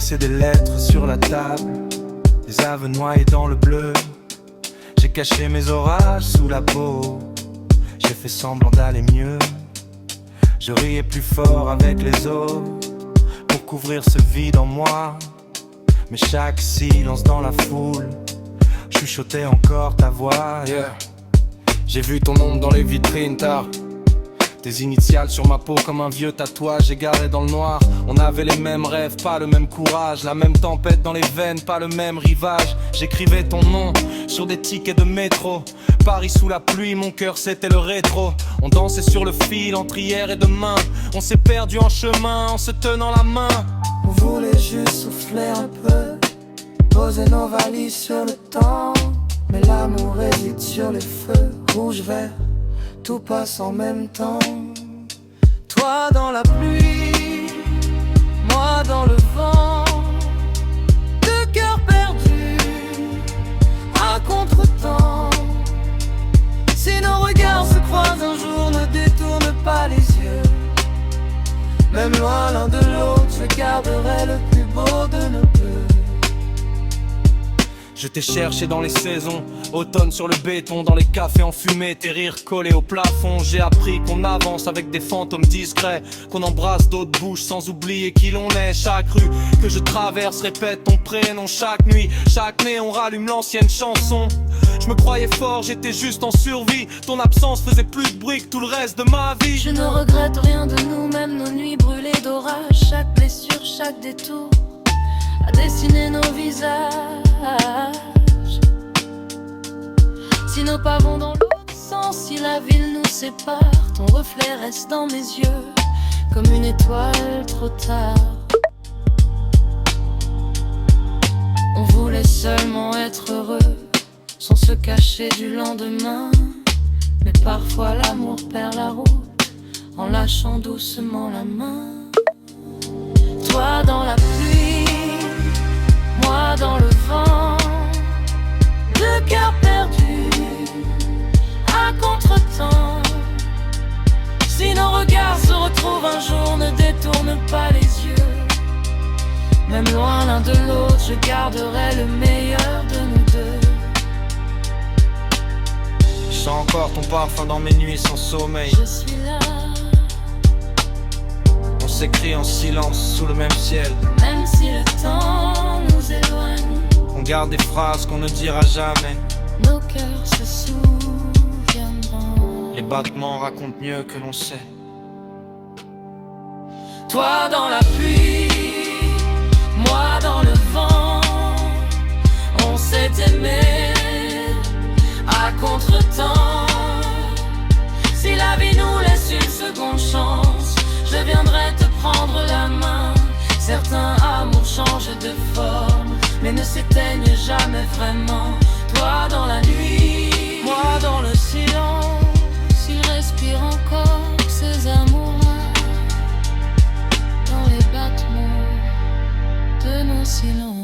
laissé des lettres sur la table, des aveux noyés dans le bleu. J'ai caché mes orages sous la peau, j'ai fait semblant d'aller mieux. Je riais plus fort avec les autres pour couvrir ce vide en moi. Mais chaque silence dans la foule chuchotait encore ta voix, yeah. J'ai vu ton ombre dans les vitrines tard, tes initiales sur ma peau comme un vieux tatouage égaré dans le noir. On avait les mêmes rêves, pas le même courage, la même tempête dans les veines, pas le même rivage. J'écrivais ton nom sur des tickets de métro, Paris sous la pluie, mon cœur c'était le rétro. On dansait sur le fil entre hier et demain, on s'est perdu en chemin en se tenant la main. On voulait juste souffler un peu, poser nos valises sur le temps. Mais l'amour hésite sur les feux, rouge, vert, tout passe en même temps. Toi dans la pluie, moi dans le vent, deux cœurs perdus à contre-temps. Si nos regards se croisent un jour, ne détourne pas les yeux. Même loin l'un de l'autre, je garderai le plus beau de nos deux. Je t'ai cherché dans les saisons, automne sur le béton, dans les cafés enfumés, tes rires collés au plafond. J'ai appris qu'on avance avec des fantômes discrets, qu'on embrasse d'autres bouches sans oublier qui l'on est. Chaque rue que je traverse répète ton prénom chaque nuit, chaque nez on rallume l'ancienne chanson. Je me croyais fort, j'étais juste en survie, ton absence faisait plus de bruit que tout le reste de ma vie. Je ne regrette rien de nous, même nos nuits brûlées d'orage. Chaque blessure, chaque détour a dessiné nos visages. Si nos pas vont dans l'autre sens, si la ville nous sépare, ton reflet reste dans mes yeux comme une étoile trop tard. On voulait seulement être heureux sans se cacher du lendemain. Mais parfois l'amour perd la route en lâchant doucement la main. Toi dans la pluie, moi dans le vent, deux cœurs perdus à contre-temps. Si nos regards se retrouvent un jour, ne détourne pas les yeux. Même loin l'un de l'autre, je garderai le meilleur de nous deux. Je sens encore ton parfum dans mes nuits sans sommeil. Je suis là, on s'écrit en silence sous le même ciel. même si le temps nous éloigne. On garde des phrases qu'on ne dira jamais. Nos cœurs se souviendront. Les battements racontent mieux que l'on sait. Toi dans la pluie, moi dans le vent, on s'est aimé à contre-temps. Si la vie nous laisse une seconde chance, je viendrai te prendre la main. Certains amours changent de forme, mais ne s'éteignent jamais vraiment. Toi dans la nuit, moi dans le silence, il respire encore ces amours-là dans les battements de nos silences.